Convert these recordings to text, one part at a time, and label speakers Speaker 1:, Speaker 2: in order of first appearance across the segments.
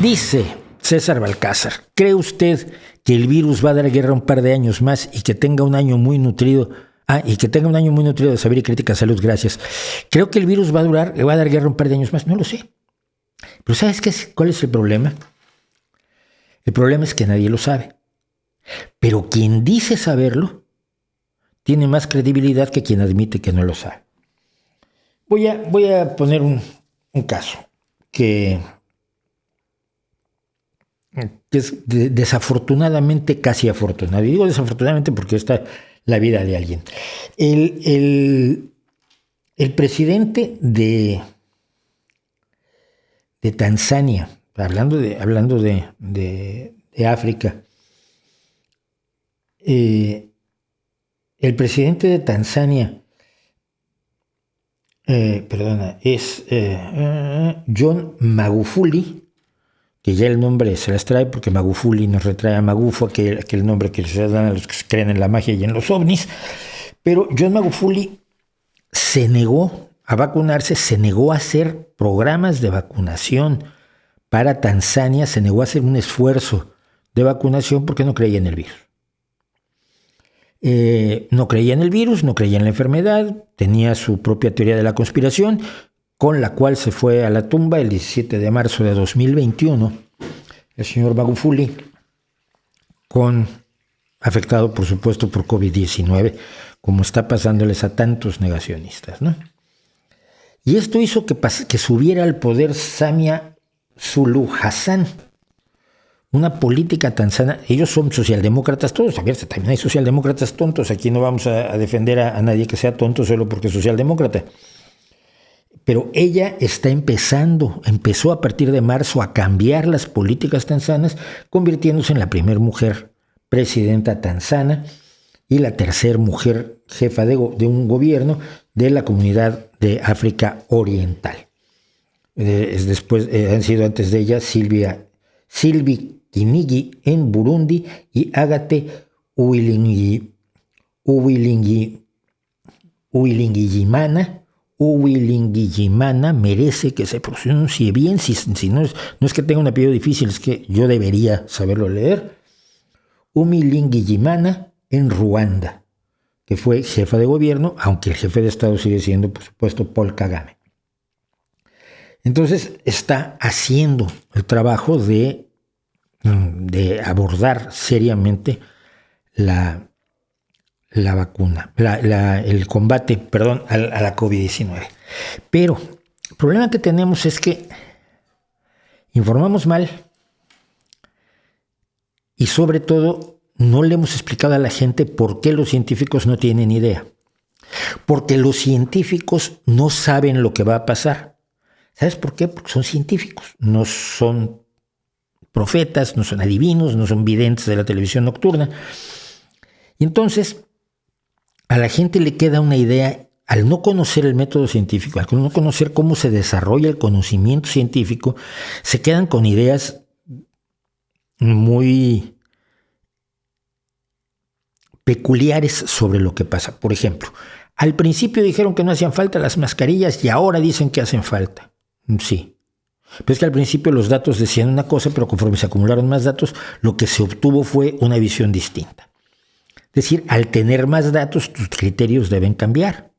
Speaker 1: Dice César Balcázar, ¿cree usted que el virus va a dar guerra un par de años más y que tenga un año muy nutrido? De saber y crítica salud, gracias. Creo que el virus va a dar guerra un par de años más, no lo sé. Pero ¿sabes cuál es el problema? El problema es que nadie lo sabe. Pero quien dice saberlo tiene más credibilidad que quien admite que no lo sabe. Voy a poner un caso que es desafortunadamente casi afortunado. Y digo desafortunadamente porque está la vida de alguien. El presidente de Tanzania, hablando de África, el presidente de Tanzania, es John Magufuli, que ya el nombre se las trae porque Magufuli nos retrae a Magufo, aquel nombre que se dan a los que creen en la magia y en los ovnis. Pero John Magufuli se negó a vacunarse, se negó a hacer programas de vacunación para Tanzania, se negó a hacer un esfuerzo de vacunación porque no creía en el virus. No creía en el virus, no creía en la enfermedad, tenía su propia teoría de la conspiración, con la cual se fue a la tumba el 17 de marzo de 2021, el señor Magufuli, afectado por supuesto por COVID-19, como está pasándoles a tantos negacionistas, ¿no? Y esto hizo que subiera al poder Samia Suluhu Hassan, una política tanzana. Ellos son socialdemócratas todos, a ver, también hay socialdemócratas tontos, aquí no vamos a defender a nadie que sea tonto solo porque es socialdemócrata. Pero ella empezó a partir de marzo a cambiar las políticas tanzanas, convirtiéndose en la primera mujer presidenta tanzana y la tercera mujer jefa de un gobierno de la comunidad de África Oriental. Han sido antes de ella Sylvie Kinigi en Burundi y Agathe Uwilingiyimana, merece que se pronuncie bien, si no es que tenga un apellido difícil, es que yo debería saberlo leer. Uwilingiyimana en Ruanda, que fue jefa de gobierno, aunque el jefe de Estado sigue siendo, por supuesto, Paul Kagame. Entonces está haciendo el trabajo de abordar seriamente la vacuna, el combate, a la COVID-19. Pero el problema que tenemos es que informamos mal y sobre todo no le hemos explicado a la gente por qué los científicos no tienen idea. Porque los científicos no saben lo que va a pasar. ¿Sabes por qué? Porque son científicos, no son profetas, no son adivinos, no son videntes de la televisión nocturna. Y entonces a la gente le queda una idea, al no conocer el método científico, al no conocer cómo se desarrolla el conocimiento científico, se quedan con ideas muy peculiares sobre lo que pasa. Por ejemplo, al principio dijeron que no hacían falta las mascarillas y ahora dicen que hacen falta. Sí. Pero es que al principio los datos decían una cosa, pero conforme se acumularon más datos, lo que se obtuvo fue una visión distinta. Es decir, al tener más datos, tus criterios deben cambiar.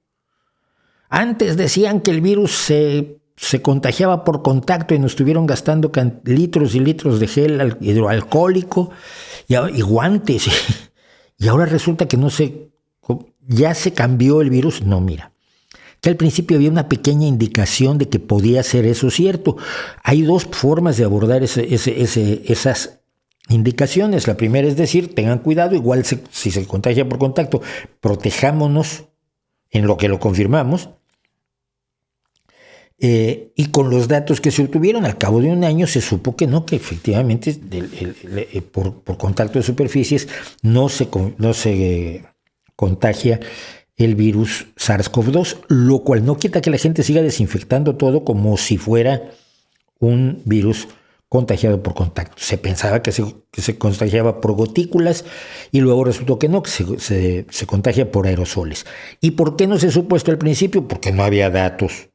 Speaker 1: Antes decían que el virus se contagiaba por contacto y nos estuvieron gastando litros y litros de gel hidroalcohólico y guantes. Y ahora resulta que ya se cambió el virus. No, mira, que al principio había una pequeña indicación de que podía ser eso cierto. Hay dos formas de abordar esas indicaciones. La primera es decir, tengan cuidado, igual si se contagia por contacto, protejámonos en lo que lo confirmamos. Y con los datos que se obtuvieron al cabo de un año se supo que no, que efectivamente por contacto de superficies no se contagia el virus SARS-CoV-2, lo cual no quita que la gente siga desinfectando todo como si fuera un virus contagiado por contacto. Se pensaba que se contagiaba por gotículas y luego resultó que no, que se contagia por aerosoles. ¿Y por qué no se supo esto al principio? Porque no había datos.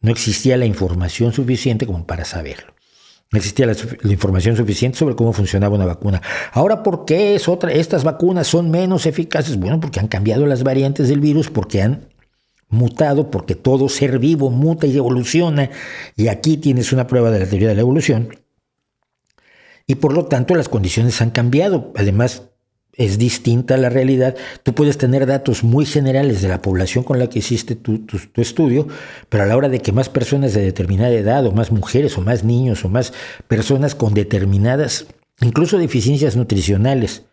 Speaker 1: No existía la información suficiente como para saberlo. No existía la información suficiente sobre cómo funcionaba una vacuna. Ahora, ¿por qué estas vacunas son menos eficaces? Bueno, porque han cambiado las variantes del virus, porque han mutado, porque todo ser vivo muta y evoluciona. Y aquí tienes una prueba de la teoría de la evolución. Y por lo tanto, las condiciones han cambiado. Además, es distinta la realidad. Tú puedes tener datos muy generales de la población con la que hiciste tu estudio, pero a la hora de que más personas de determinada edad, o más mujeres, o más niños, o más personas con determinadas, incluso deficiencias nutricionales,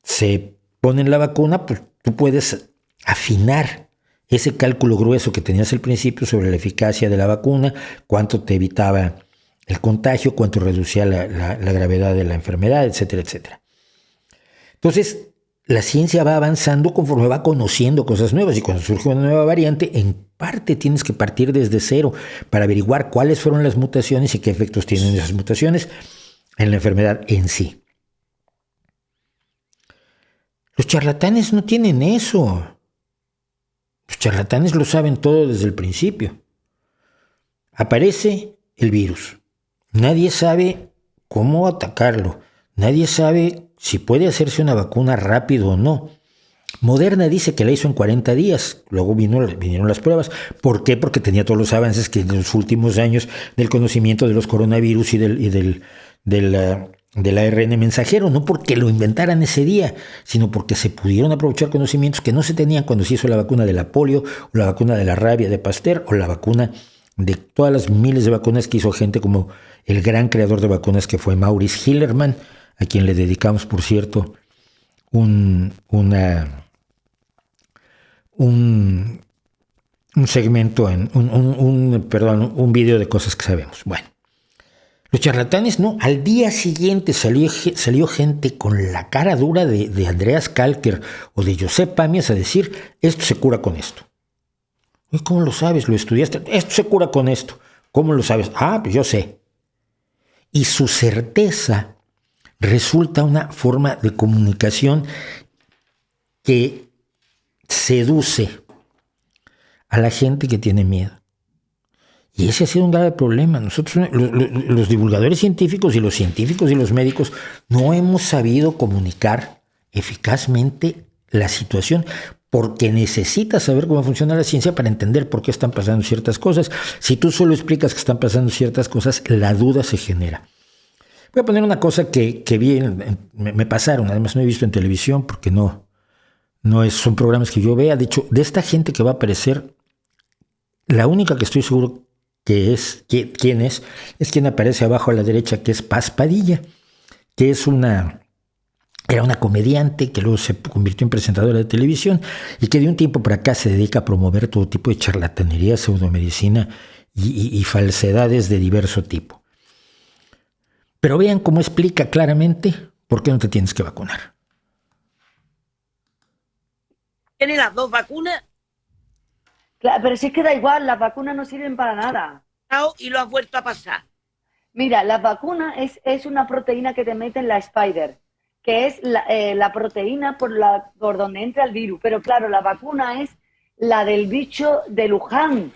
Speaker 1: se ponen la vacuna, pues tú puedes afinar ese cálculo grueso que tenías al principio sobre la eficacia de la vacuna, cuánto te evitaba el contagio, cuánto reducía la gravedad de la enfermedad, etcétera, etcétera. Entonces, la ciencia va avanzando conforme va conociendo cosas nuevas, y cuando surge una nueva variante, en parte tienes que partir desde cero para averiguar cuáles fueron las mutaciones y qué efectos tienen esas mutaciones en la enfermedad en sí. Los charlatanes no tienen eso. Los charlatanes lo saben todo desde el principio. Aparece el virus. Nadie sabe cómo atacarlo. Nadie sabe si puede hacerse una vacuna rápido o no. Moderna dice que la hizo en 40 días. Luego vinieron las pruebas. ¿Por qué? Porque tenía todos los avances que en los últimos años del conocimiento de los coronavirus y del ARN mensajero. No porque lo inventaran ese día, sino porque se pudieron aprovechar conocimientos que no se tenían cuando se hizo la vacuna de la polio, o la vacuna de la rabia de Pasteur, o la vacuna de todas las miles de vacunas que hizo gente como el gran creador de vacunas que fue Maurice Hillerman, a quien le dedicamos, por cierto, un segmento, un video de cosas que sabemos. Bueno, los charlatanes no. Al día siguiente salió gente con la cara dura de Andreas Kalker o de Josep Pamias a decir, esto se cura con esto. ¿Cómo lo sabes? ¿Lo estudiaste? Esto se cura con esto. ¿Cómo lo sabes? Pues yo sé. Y su certeza resulta una forma de comunicación que seduce a la gente que tiene miedo. Y ese ha sido un grave problema. Nosotros, los divulgadores científicos y los científicos y los médicos, no hemos sabido comunicar eficazmente la situación, porque necesitas saber cómo funciona la ciencia para entender por qué están pasando ciertas cosas. Si tú solo explicas que están pasando ciertas cosas, la duda se genera. Voy a poner una cosa que vi, me pasaron, además no he visto en televisión porque son programas que yo vea. De hecho, de esta gente que va a aparecer, la única que estoy seguro quién es quien aparece abajo a la derecha, que es Paz Padilla, que era una comediante que luego se convirtió en presentadora de televisión y que de un tiempo para acá se dedica a promover todo tipo de charlatanería, pseudomedicina y falsedades de diverso tipo. Pero vean cómo explica claramente por qué no te tienes que vacunar.
Speaker 2: ¿Tiene las dos vacunas?
Speaker 3: Claro, pero si es que da igual, las vacunas no sirven para nada.
Speaker 2: Y lo has vuelto a pasar.
Speaker 3: Mira, la vacuna es una proteína que te mete en la spider, que es la proteína por donde entra el virus. Pero claro, la vacuna es la del bicho de Wuhan.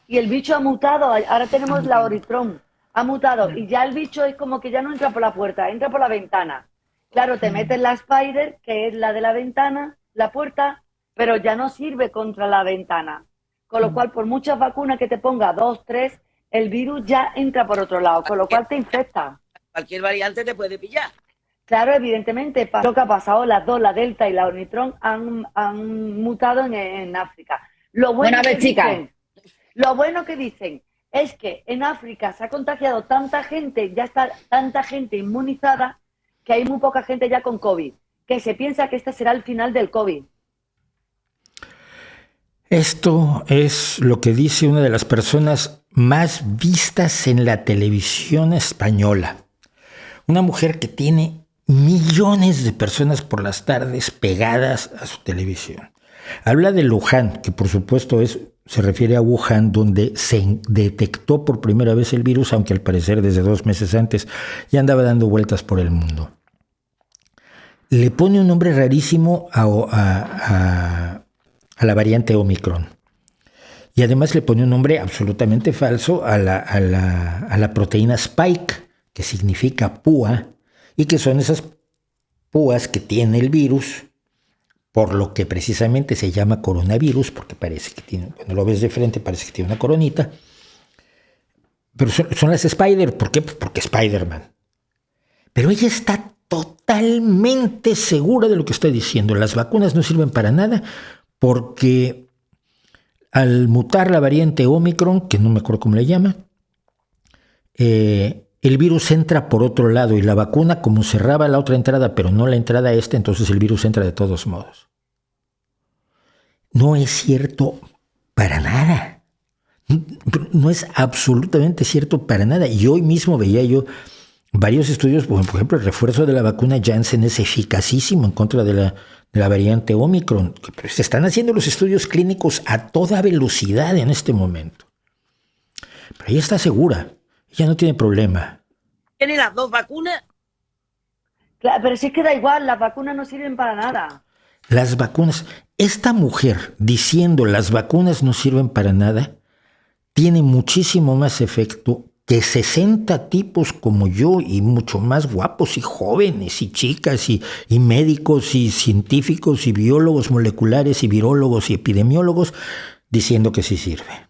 Speaker 3: Y el bicho ha mutado. Ahora tenemos la Omicron. Ha mutado. Y ya el bicho es como que ya no entra por la puerta, entra por la ventana. Claro, te meten la spider, que es la de la ventana, la puerta, pero ya no sirve contra la ventana. Con lo cual, por muchas vacunas que te ponga, 2, 3, el virus ya entra por otro lado, con lo cual te infecta.
Speaker 2: Cualquier variante te puede pillar.
Speaker 3: Claro, evidentemente, lo que ha pasado, las dos, la Delta y la Omicron, han mutado en África. Lo bueno que dicen es que en África se ha contagiado tanta gente, ya está tanta gente inmunizada, que hay muy poca gente ya con COVID, que se piensa que este será el final del COVID.
Speaker 1: Esto es lo que dice una de las personas más vistas en la televisión española. Una mujer que tiene millones de personas por las tardes pegadas a su televisión. Habla de Wuhan, que por supuesto se refiere a Wuhan, donde se detectó por primera vez el virus, aunque al parecer desde 2 meses antes ya andaba dando vueltas por el mundo. Le pone un nombre rarísimo a la variante Omicron. Y además le pone un nombre absolutamente falso a la proteína Spike, que significa púa, y que son esas púas que tiene el virus, por lo que precisamente se llama coronavirus, porque parece que tiene, cuando lo ves de frente parece que tiene una coronita. Pero son las Spider. ¿Por qué? Pues porque Spider-Man. Pero ella está totalmente segura de lo que está diciendo. Las vacunas no sirven para nada porque al mutar la variante Omicron, que no me acuerdo cómo le llama, el virus entra por otro lado y la vacuna, como cerraba la otra entrada, pero no la entrada esta, entonces el virus entra de todos modos. No es cierto para nada. No es absolutamente cierto para nada. Y hoy mismo veía yo varios estudios, por ejemplo, el refuerzo de la vacuna Janssen es eficacísimo en contra de la variante Omicron. Se están haciendo los estudios clínicos a toda velocidad en este momento. Pero ella está segura. Ella no tiene problema.
Speaker 2: ¿Tiene las 2 vacunas?
Speaker 3: Claro, pero si es que da igual, las vacunas no sirven para nada.
Speaker 1: Las vacunas, esta mujer diciendo las vacunas no sirven para nada, tiene muchísimo más efecto que 60 tipos como yo y mucho más guapos y jóvenes y chicas y médicos y científicos y biólogos moleculares y virólogos y epidemiólogos diciendo que sí sirve.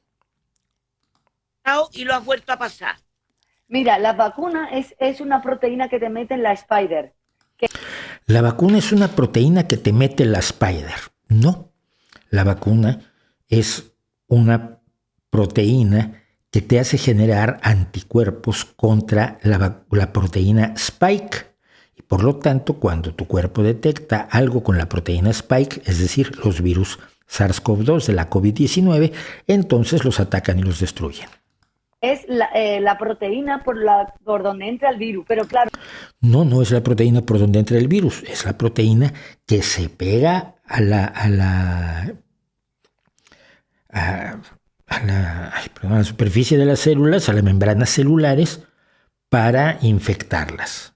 Speaker 2: Y lo has vuelto a pasar.
Speaker 3: Mira, la vacuna es una proteína que te mete en la Spider.
Speaker 1: La vacuna es una proteína que te mete la Spider. No, la vacuna es una proteína que te hace generar anticuerpos contra la proteína Spike. Y por lo tanto, cuando tu cuerpo detecta algo con la proteína Spike, es decir, los virus SARS-CoV-2 de la COVID-19, entonces los atacan y los destruyen.
Speaker 3: Es la proteína por donde entra el virus, pero claro.
Speaker 1: No es la proteína por donde entra el virus, es la proteína que se pega a la superficie de las células, a las membranas celulares, para infectarlas.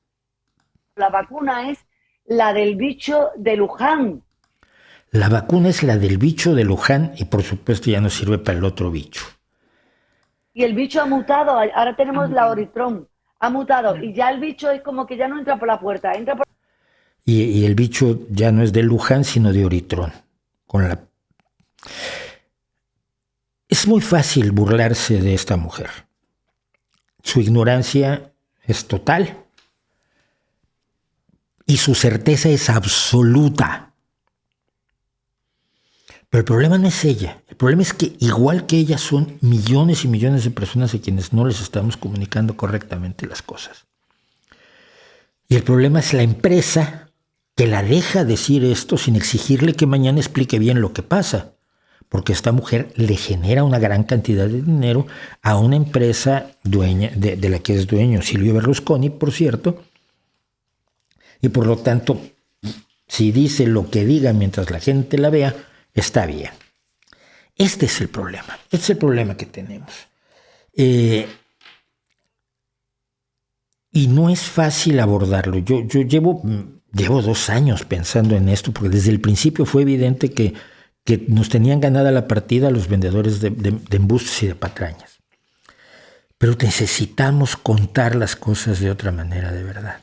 Speaker 3: La vacuna es la del bicho de Wuhan.
Speaker 1: La vacuna es la del bicho de Wuhan y por supuesto ya no sirve para el otro bicho.
Speaker 3: Y el bicho ha mutado, ahora tenemos la Omicron, ha mutado y ya el bicho es como que ya no entra por la puerta, entra por...
Speaker 1: Y el bicho ya no es de Wuhan sino de Omicron. Es muy fácil burlarse de esta mujer. Su ignorancia es total y su certeza es absoluta. Pero el problema no es ella. El problema es que igual que ella son millones y millones de personas a quienes no les estamos comunicando correctamente las cosas. Y el problema es la empresa que la deja decir esto sin exigirle que mañana explique bien lo que pasa. Porque esta mujer le genera una gran cantidad de dinero a una empresa dueña, de la que es dueño Silvio Berlusconi, por cierto. Y por lo tanto, si dice lo que diga mientras la gente la vea, está bien. Este es el problema. Este es el problema que tenemos. Y no es fácil abordarlo. Yo llevo 2 años pensando en esto, porque desde el principio fue evidente que nos tenían ganada la partida los vendedores de embustes y de patrañas. Pero necesitamos contar las cosas de otra manera, de verdad.